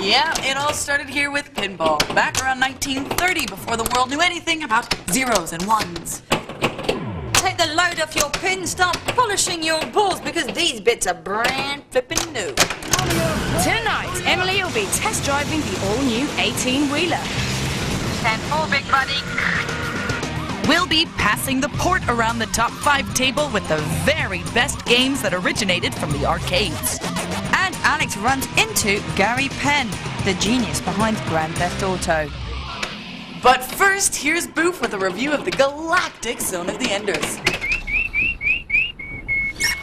Yeah, it all started here with pinball, back around 1930, before the world knew anything about zeros and ones. Take the load off your pin, start polishing your balls, because these bits are brand flippin' new. Tonight, Emily will be test driving the all-new 18-wheeler. 10-4, big buddy. We'll be passing the port around the top 5 table with the very best games that originated from the arcades. And Alex runs into Gary Penn, the genius behind Grand Theft Auto. But first, here's Boof with a review of the galactic Zone of the Enders.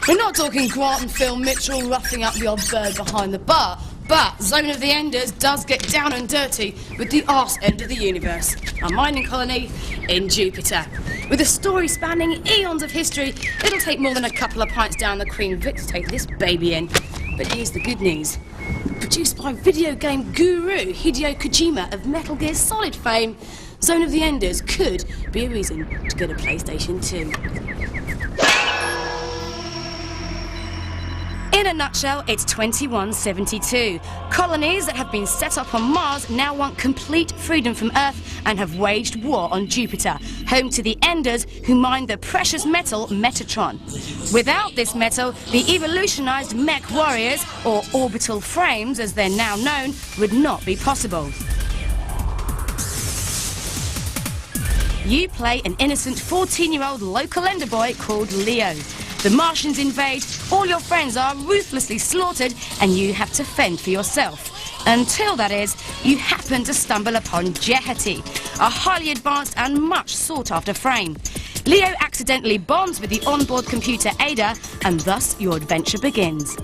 We're not talking Grant and Phil Mitchell roughing up the old bird behind the bar, but Zone of the Enders does get down and dirty with the arse end of the universe, a mining colony in Jupiter. With a story spanning eons of history, it'll take more than a couple of pints down the Queen Vic to take this baby in. But here's the good news. Produced by video game guru Hideo Kojima of Metal Gear Solid fame, Zone of the Enders could be a reason to get a PlayStation 2. In a nutshell, it's 2172. Colonies that have been set up on Mars now want complete freedom from Earth and have waged war on Jupiter, home to the Enders who mine the precious metal Metatron. Without this metal, the evolutionized mech warriors, or Orbital Frames as they're now known, would not be possible. You play an innocent 14-year-old local Ender boy called Leo. The Martians invade, all your friends are ruthlessly slaughtered, and you have to fend for yourself. Until, that is, you happen to stumble upon Jehuty, a highly advanced and much sought-after frame. Leo accidentally bonds with the onboard computer Ada, and thus your adventure begins.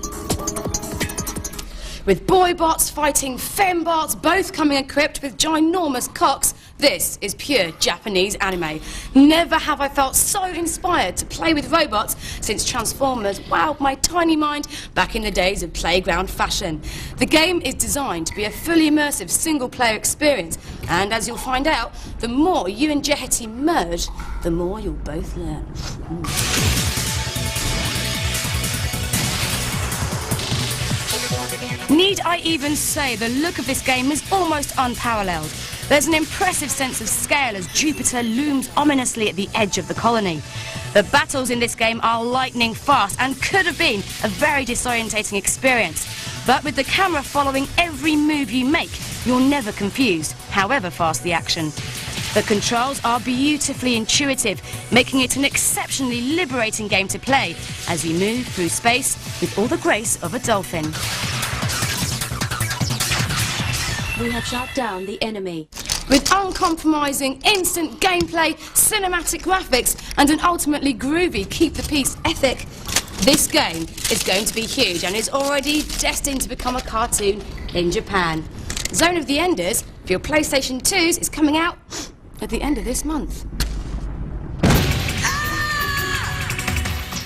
With boy bots fighting fembots, both coming equipped with ginormous cocks, this is pure Japanese anime. Never have I felt so inspired to play with robots since Transformers wowed my tiny mind back in the days of playground fashion. The game is designed to be a fully immersive single-player experience, and as you'll find out, the more you and Jehuty merge, the more you'll both learn. Need I even say, the look of this game is almost unparalleled. There's an impressive sense of scale as Jupiter looms ominously at the edge of the colony. The battles in this game are lightning fast and could have been a very disorientating experience. But with the camera following every move you make, you're never confused, however fast the action. The controls are beautifully intuitive, making it an exceptionally liberating game to play as you move through space with all the grace of a dolphin. We have shot down the enemy. With uncompromising, instant gameplay, cinematic graphics, and an ultimately groovy keep-the-peace ethic, this game is going to be huge and is already destined to become a cartoon in Japan. Zone of the Enders for your PlayStation 2s is coming out at the end of this month.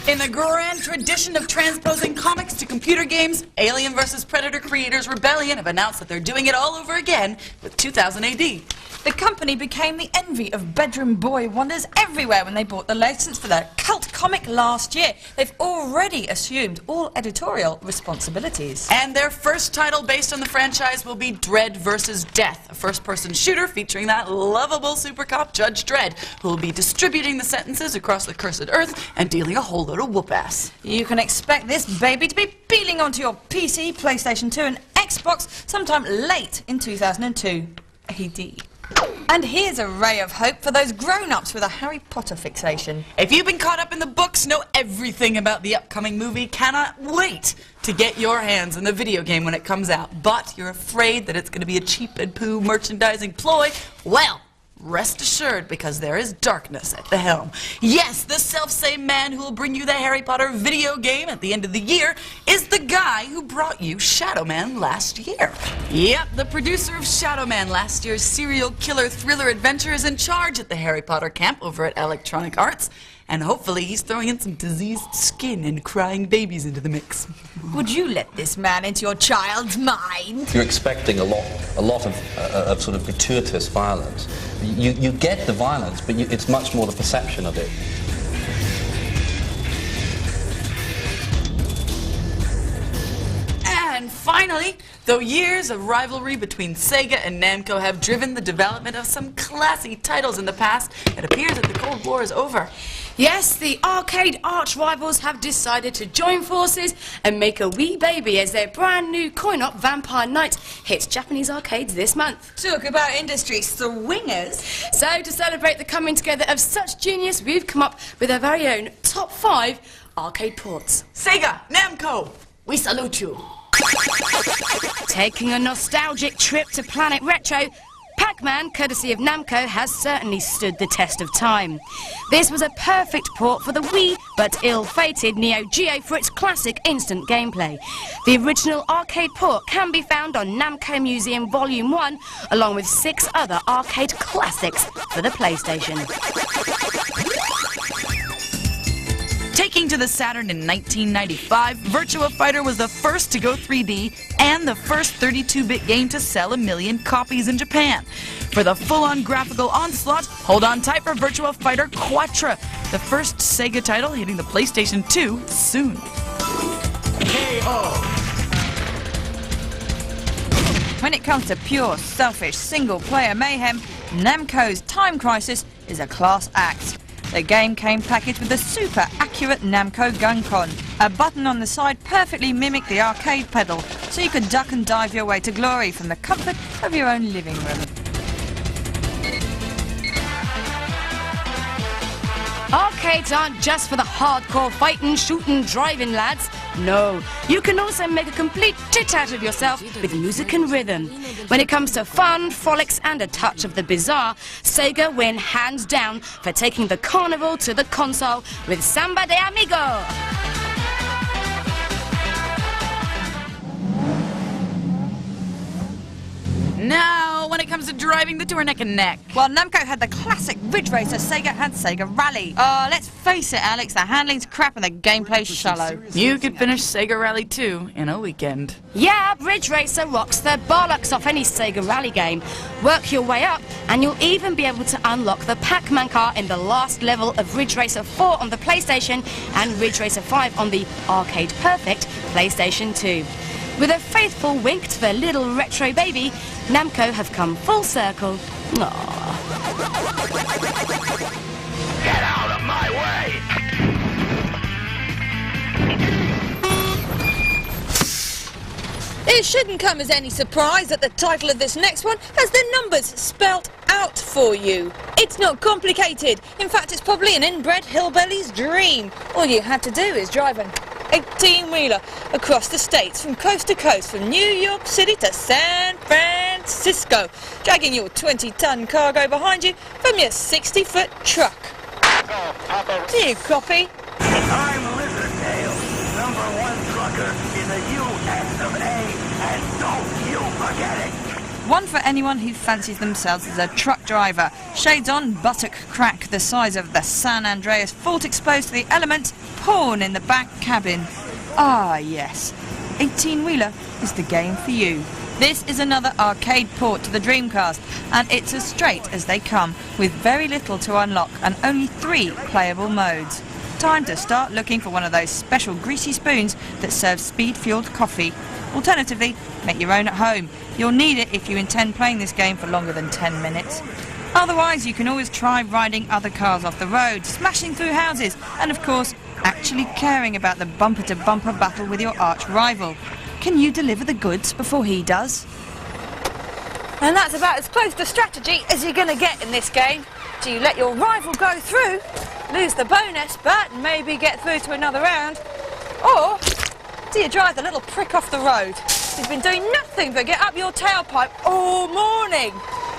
In the grand tradition of transposing comics to computer games, Alien vs. Predator creators Rebellion have announced that they're doing it all over again with 2000 AD. The company became the envy of bedroom boy wonders everywhere when they bought the license for their cult comic last year. They've already assumed all editorial responsibilities. And their first title based on the franchise will be Dredd vs. Death, a first-person shooter featuring that lovable super cop Judge Dredd, who will be distributing the sentences across the cursed earth and dealing a whole load of whoop-ass. You can expect this baby to be peeling onto your PC, PlayStation 2 and Xbox sometime late in 2002 AD. And here's a ray of hope for those grown-ups with a Harry Potter fixation. If you've been caught up in the books, know everything about the upcoming movie, cannot wait to get your hands on the video game when it comes out, but you're afraid that it's going to be a cheap and poo merchandising ploy, well, rest assured, because there is darkness at the helm. Yes, the self-same man who will bring you the Harry Potter video game at the end of the year is the guy who brought you Shadow Man last year. Yep, the producer of Shadow Man, last year's serial killer thriller adventure, is in charge at the Harry Potter camp over at Electronic Arts. And hopefully he's throwing in some diseased skin and crying babies into the mix. Would you let this man into your child's mind? You're expecting a lot of sort of gratuitous violence. You get the violence, but it's much more the perception of it. And And finally, though years of rivalry between Sega and Namco have driven the development of some classy titles in the past, it appears that the Cold War is over. Yes, the arcade arch-rivals have decided to join forces and make a wee baby as their brand new coin-op Vampire Knight hits Japanese arcades this month. Talk about industry swingers. So, to celebrate the coming together of such genius, we've come up with our very own top 5 arcade ports. Sega, Namco, we salute you. Taking a nostalgic trip to Planet Retro, Pac-Man, courtesy of Namco, has certainly stood the test of time. This was a perfect port for the Wii, but ill-fated Neo Geo for its classic instant gameplay. The original arcade port can be found on Namco Museum Volume 1, along with 6 other arcade classics for the PlayStation. Taking to the Saturn in 1995, Virtua Fighter was the first to go 3D and the first 32-bit game to sell 1 million copies in Japan. For the full-on graphical onslaught, hold on tight for Virtua Fighter Quattro, the first Sega title hitting the PlayStation 2 soon. When it comes to pure, selfish, single-player mayhem, Namco's Time Crisis is a class act. The game came packaged with a super accurate Namco gun con. A button on the side perfectly mimicked the arcade pedal, so you could duck and dive your way to glory from the comfort of your own living room. Arcades aren't just for the hardcore fighting, shooting, driving lads. No, you can also make a complete tit out of yourself with music and rhythm. When it comes to fun, frolics and a touch of the bizarre, Sega win hands down for taking the carnival to the console with Samba de Amigo. Now, when it comes to driving the tour neck and neck. While Namco had the classic Ridge Racer, Sega had Sega Rally. Let's face it, Alex, the handling's crap and the gameplay's shallow. You could finish Sega Rally 2 in a weekend. Yeah, Ridge Racer rocks the bollocks off any Sega Rally game. Work your way up and you'll even be able to unlock the Pac-Man car in the last level of Ridge Racer 4 on the PlayStation and Ridge Racer 5 on the Arcade Perfect PlayStation 2. With a faithful wink to their little retro baby, Namco have come full circle. Aww. Get out of my way! It shouldn't come as any surprise that the title of this next one has the numbers spelt out for you. It's not complicated. In fact, it's probably an inbred hillbilly's dream. All you had to do is drive an 18-wheeler across the states from coast to coast, from New York City to San Francisco, dragging your 20-ton cargo behind you from your 60-foot truck. Do you copy? I'm Lizardtail, #1 trucker in the US of A, and don't you forget it! One for anyone who fancies themselves as a truck driver. Shades on, buttock crack the size of the San Andreas fault exposed to the elements, porn in the back cabin. Ah, yes. 18-wheeler is the game for you. This is another arcade port to the Dreamcast, and it's as straight as they come, with very little to unlock and only 3 playable modes. Time to start looking for one of those special greasy spoons that serve speed-fueled coffee. Alternatively, make your own at home. You'll need it if you intend playing this game for longer than 10 minutes. Otherwise, you can always try riding other cars off the road, smashing through houses, and of course, actually caring about the bumper-to-bumper battle with your arch-rival. Can you deliver the goods before he does? And that's about as close to strategy as you're going to get in this game. Do you let your rival go through, lose the bonus, but maybe get through to another round? Or do you drive the little prick off the road who's been doing nothing but get up your tailpipe all morning?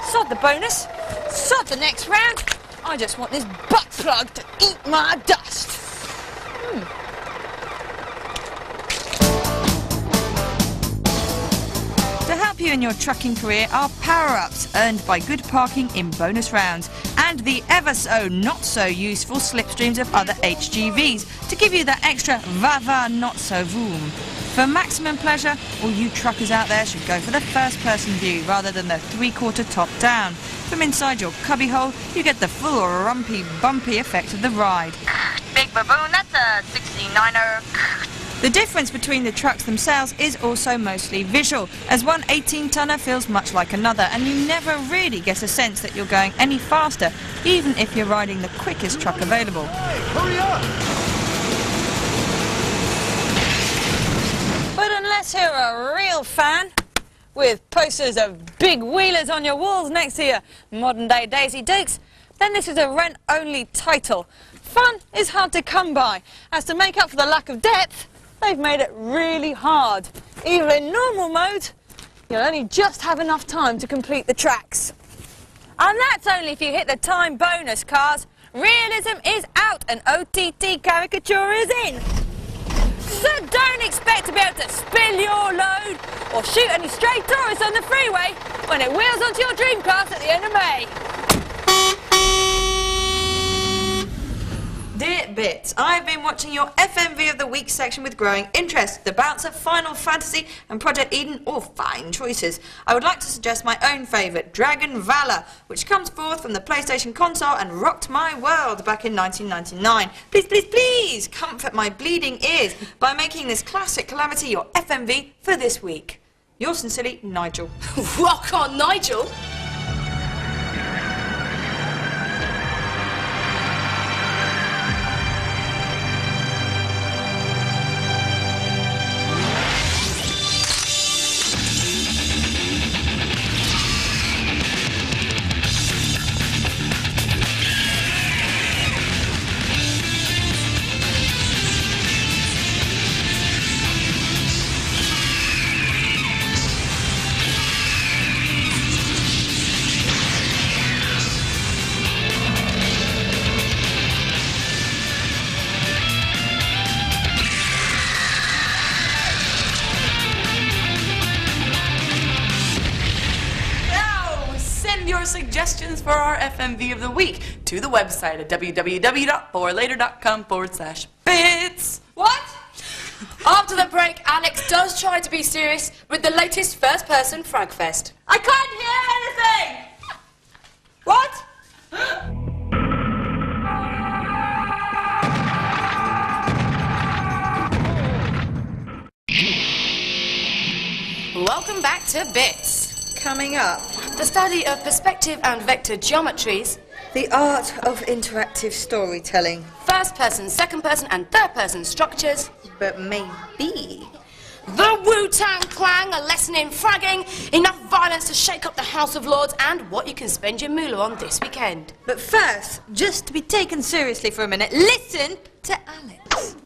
Sod the bonus, sod the next round. I just want this butt plug to eat my dust. To help you in your trucking career are power-ups earned by good parking in bonus rounds and the ever so not so useful slipstreams of other HGVs to give you that extra va-va not so vroom. For maximum pleasure, all you truckers out there should go for the first-person view rather than the 3/4 top-down. From inside your cubbyhole, you get the full rumpy, bumpy effect of the ride. Big baboon, that's a 69er. The difference between the trucks themselves is also mostly visual, as one 18-tonner feels much like another, and you never really get a sense that you're going any faster, even if you're riding the quickest truck available. Hurry up! But unless you're a real fan, with posters of big wheelers on your walls next to your modern-day Daisy Dukes, then this is a rent-only title. Fun is hard to come by, as to make up for the lack of depth, they've made it really hard. Even in normal mode, you'll only just have enough time to complete the tracks. And that's only if you hit the time bonus, cars. Realism is out and OTT caricature is in. So don't expect to be able to spill your load or shoot any stray tourists on the freeway when it wheels onto your Dreamcast at the end of May. Dear Bits, I've been watching your FMV of the Week section with growing interest. The bouncer, Final Fantasy and Project Eden, all fine choices. I would like to suggest my own favourite, Dragon Valor, which comes forth from the PlayStation console and rocked my world back in 1999. Please, please, please comfort my bleeding ears by making this classic calamity your FMV for this week. Yours sincerely, Nigel. Rock on, Nigel! Your suggestions for our FMV of the week to the website at www.forlater.com/bits. What? After the break, Alex does try to be serious with the latest first-person Fragfest. I can't hear anything! What? Welcome back to Bits. Coming up, The study of perspective and vector geometries, the art of interactive storytelling. first-person, second-person and third-person structures, But maybe... the Wu-Tang Clan, a lesson in fragging, enough violence to shake up the House of Lords, and what you can spend your moolah on this weekend. But first, just to be taken seriously for a minute, listen to Alex.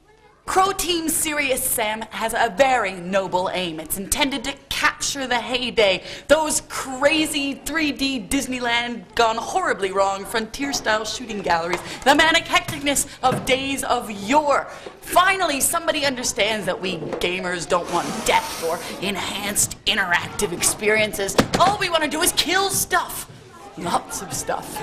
Crow Team Serious Sam has a very noble aim. It's intended to capture the heyday, those crazy 3D Disneyland gone horribly wrong frontier-style shooting galleries, the manic hecticness of days of yore. Finally, somebody understands that we gamers don't want depth or enhanced interactive experiences. All we want to do is kill stuff. Lots of stuff.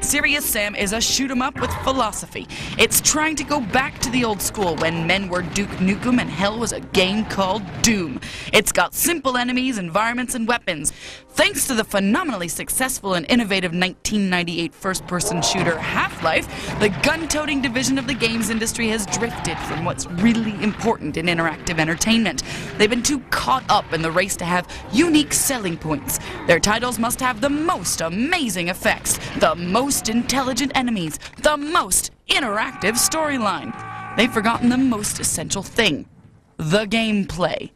Serious Sam is a shoot-'em-up with philosophy. It's trying to go back to the old school when men were Duke Nukem and hell was a game called Doom. It's got simple enemies, environments, and weapons. Thanks to the phenomenally successful and innovative 1998 first-person shooter Half-Life, the gun-toting division of the games industry has drifted from what's really important in interactive entertainment. They've been too caught up in the race to have unique selling points. Their titles must have the most amazing effects, the most intelligent enemies, the most interactive storyline. They've forgotten the most essential thing, the gameplay.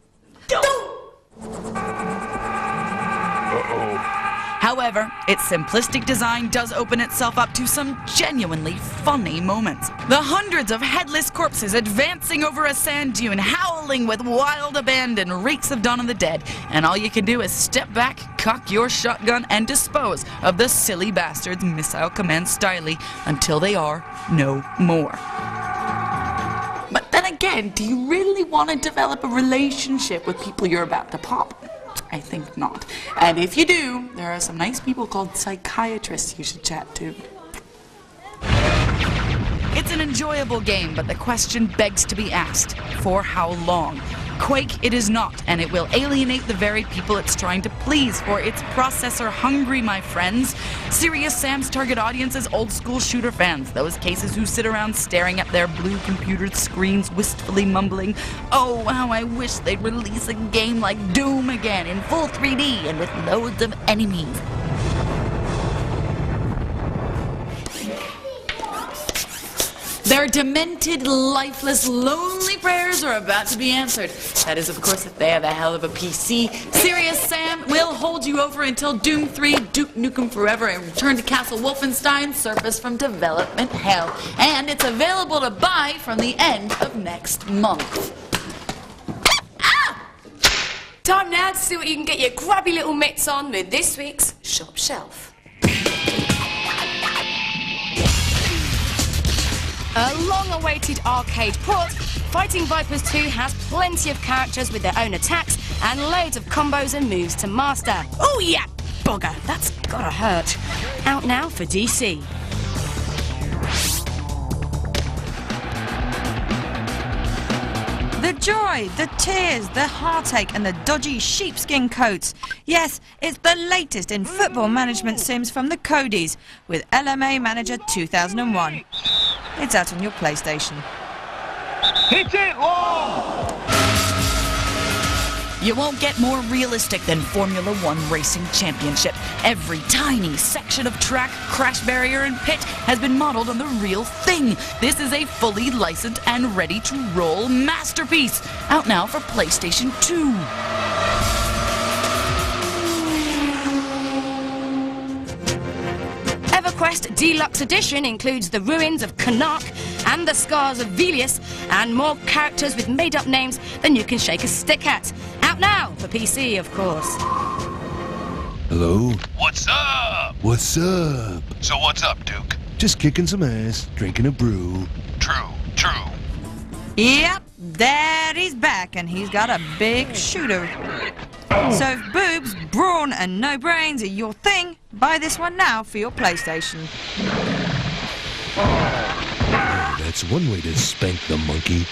However, its simplistic design does open itself up to some genuinely funny moments. The hundreds of headless corpses advancing over a sand dune, howling with wild abandon, reeks of Dawn of the Dead, and all you can do is step back, cock your shotgun, and dispose of the silly bastards' missile command styly until they are no more. But then again, do you really want to develop a relationship with people you're about to pop? I think not. And if you do, there are some nice people called psychiatrists you should chat to. It's an enjoyable game, but the question begs to be asked, for how long? Quake it is not, and it will alienate the very people it's trying to please, for it's processor hungry, my friends. Serious Sam's target audience is old-school shooter fans, those cases who sit around staring at their blue computer screens wistfully mumbling, "Oh, how I wish they'd release a game like Doom again in full 3D and with loads of enemies." Their demented, lifeless, lonely prayers are about to be answered. That is, of course, if they have a hell of a PC. Serious Sam will hold you over until Doom 3, Duke Nukem Forever, and Return to Castle Wolfenstein surface from development hell. And it's available to buy from the end of next month. Time now to see what you can get your grubby little mitts on with this week's Shop Shelf. A long-awaited arcade port, Fighting Vipers 2 has plenty of characters with their own attacks and loads of combos and moves to master. Oh yeah, bugger, that's gotta hurt. Out now for DC. The joy, the tears, the heartache and the dodgy sheepskin coats. Yes, it's the latest in football management sims from the Codies with LMA Manager 2001. It's out on your PlayStation. Hit it long! You won't get more realistic than Formula One Racing Championship. Every tiny section of track, crash barrier, and pit has been modeled on the real thing. This is a fully licensed and ready-to-roll masterpiece. Out now for PlayStation 2. EverQuest Deluxe Edition includes the ruins of Canuck and the scars of Velius, and more characters with made-up names than you can shake a stick at. Out now for PC, of course. Hello? What's up? What's up? So what's up, Duke? Just kicking some ass, drinking a brew. True. Yep, Daddy's back and he's got a big shooter. So if boobs, brawn and no brains are your thing, buy this one now for your PlayStation. Oh, that's one way to spank the monkey.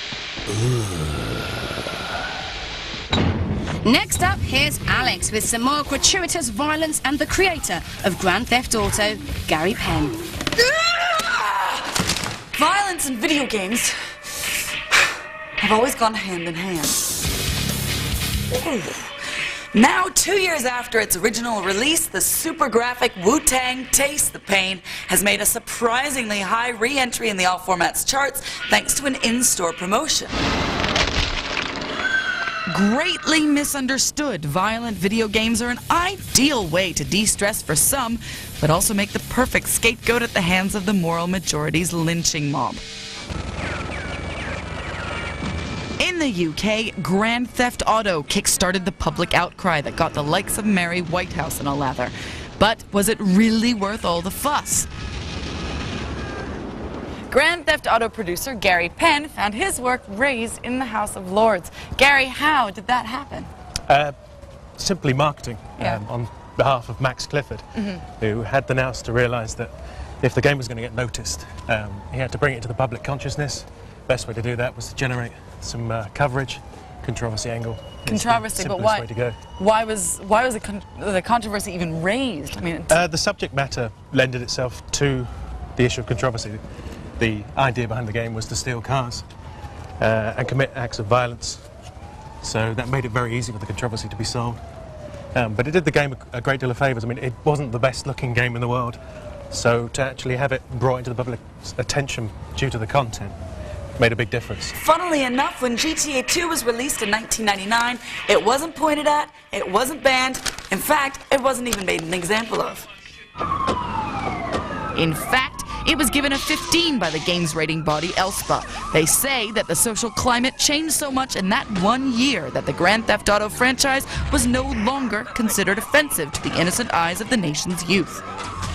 Next up, here's Alex with some more gratuitous violence and the creator of Grand Theft Auto, Gary Penn. Violence in video games have always gone hand in hand. Ooh. Now, 2 years after its original release, the super graphic Wu-Tang Taste the Pain has made a surprisingly high re-entry in the all formats charts thanks to an in-store promotion. Greatly misunderstood, violent video games are an ideal way to de-stress for some, but also make the perfect scapegoat at the hands of the moral majority's lynching mob. In the UK, Grand Theft Auto kick-started the public outcry that got the likes of Mary Whitehouse in a lather. But was it really worth all the fuss? Grand Theft Auto producer Gary Penn found his work raised in the House of Lords. Gary, how did that happen? Simply marketing on behalf of Max Clifford, who had the nous to realise that if the game was going to get noticed, he had to bring it to the public consciousness. Best way to do that was to generate some coverage, controversy angle. Controversy, but why? Way to go. Why was the controversy even raised? I mean, the subject matter lended itself to the issue of controversy. The idea behind the game was to steal cars and commit acts of violence. So that made it very easy for the controversy to be solved. But it did the game a great deal of favours. I mean, it wasn't the best looking game in the world. So to actually have it brought into the public's attention due to the content made a big difference. Funnily enough, when GTA 2 was released in 1999, it wasn't pointed at, it wasn't banned. In fact, it wasn't even made an example of. In fact, it was given a 15 by the games rating body ELSPA. They say that the social climate changed so much in that 1 year that the Grand Theft Auto franchise was no longer considered offensive to the innocent eyes of the nation's youth.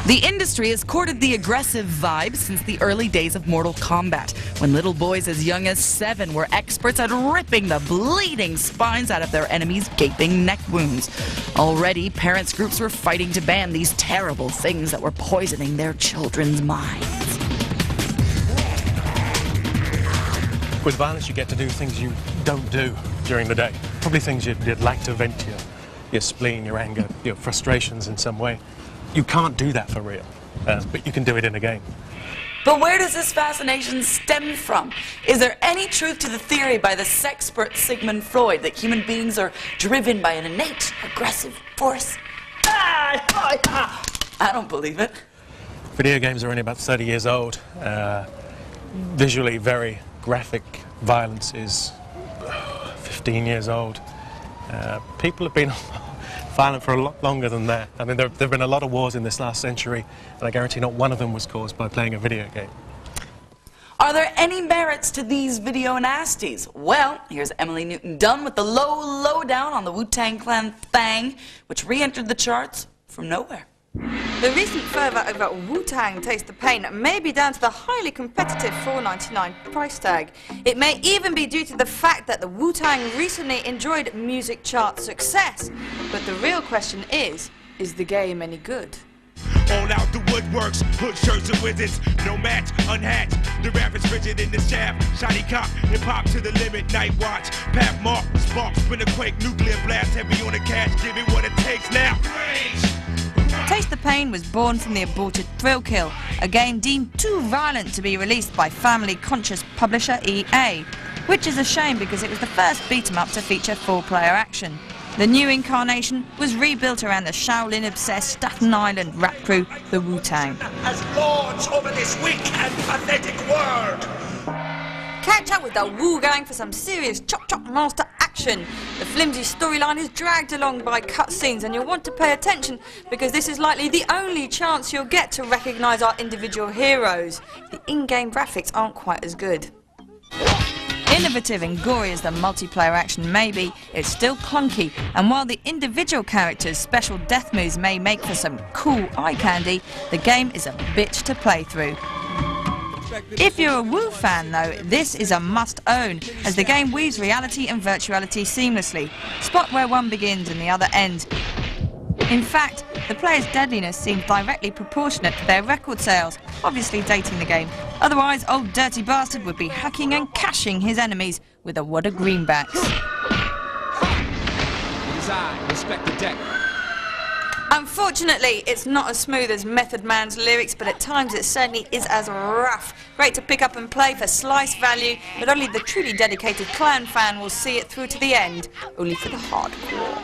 The industry has courted the aggressive vibe since the early days of Mortal Kombat, when little boys as young as 7 were experts at ripping the bleeding spines out of their enemies' gaping neck wounds. Already, parents' groups were fighting to ban these terrible things that were poisoning their children's minds. With violence, you get to do things you don't do during the day. Probably things you'd like to vent your spleen, your anger, your frustrations in some way. You can't do that for real, but you can do it in a game. But where does this fascination stem from? Is there any truth to the theory by the sexpert Sigmund Freud that human beings are driven by an innate, aggressive force? I don't believe it. Video games are only about 30 years old. Visually very graphic violence is 15 years old. People have been violent for a lot longer than that. I mean, there have been a lot of wars in this last century, and I guarantee not one of them was caused by playing a video game. Are there any merits to these video nasties? Well, here's Emily Newton-Dunn with the lowdown on the Wu-Tang Clan Thang, which re-entered the charts from nowhere. The recent fervour over Wu-Tang Taste the Pain may be down to the highly competitive $4.99 price tag. It may even be due to the fact that the Wu-Tang recently enjoyed music chart success. But the real question is the game any good? All out the woodworks, hood shirts and wizards, no match, unhatched. The rap is rigid in the shaft, shiny cop, hip hop to the limit, night watch, path mark, spark, spin a quake, nuclear blast, heavy on the cash, give it what it takes now. Taste the Pain was born from the aborted Thrill Kill, a game deemed too violent to be released by family-conscious publisher EA, which is a shame because it was the first beat-em-up to feature four-player action. The new incarnation was rebuilt around the Shaolin-obsessed Staten Island rap crew, the Wu-Tang. As lords over this weak and pathetic world. Catch up with the Wu Gang for some serious chop-chop master action. The flimsy storyline is dragged along by cutscenes, and you'll want to pay attention because this is likely the only chance you'll get to recognise our individual heroes. The in-game graphics aren't quite as good. Innovative and gory as the multiplayer action may be, it's still clunky, and while the individual characters' special death moves may make for some cool eye candy, the game is a bitch to play through. If you're a Wu fan though, this is a must-own, as the game weaves reality and virtuality seamlessly. Spot where one begins and the other ends. In fact, the player's deadliness seems directly proportionate to their record sales, obviously dating the game. Otherwise, old dirty bastard would be hacking and cashing his enemies with a wad of greenbacks. Respect the deck. Unfortunately, it's not as smooth as Method Man's lyrics, but at times it certainly is as rough. Great to pick up and play for slice value, but only the truly dedicated Clan fan will see it through to the end, only for the hardcore.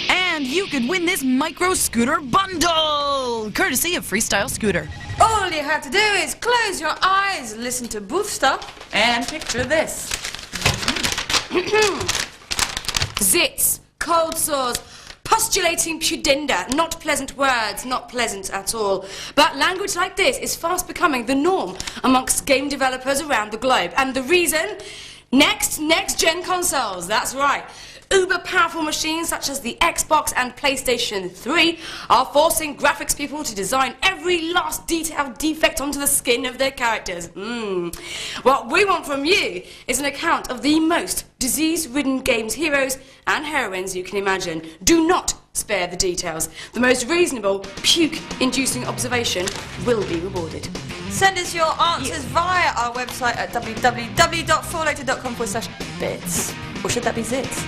And you could win this micro scooter bundle, courtesy of Freestyle Scooter. All you have to do is close your eyes, listen to booth stuff, and picture this. Zits, cold sores, postulating pudenda, not pleasant words, not pleasant at all. But language like this is fast becoming the norm amongst game developers around the globe. And the reason? Next-gen consoles, that's right. Uber-powerful machines such as the Xbox and PlayStation 3 are forcing graphics people to design every last detailed defect onto the skin of their characters. What we want from you is an account of the most disease-ridden games heroes and heroines you can imagine. Do not spare the details. The most reasonable, puke-inducing observation will be rewarded. Send us your answers via our website at www.4later.com/bits. Or should that be zits?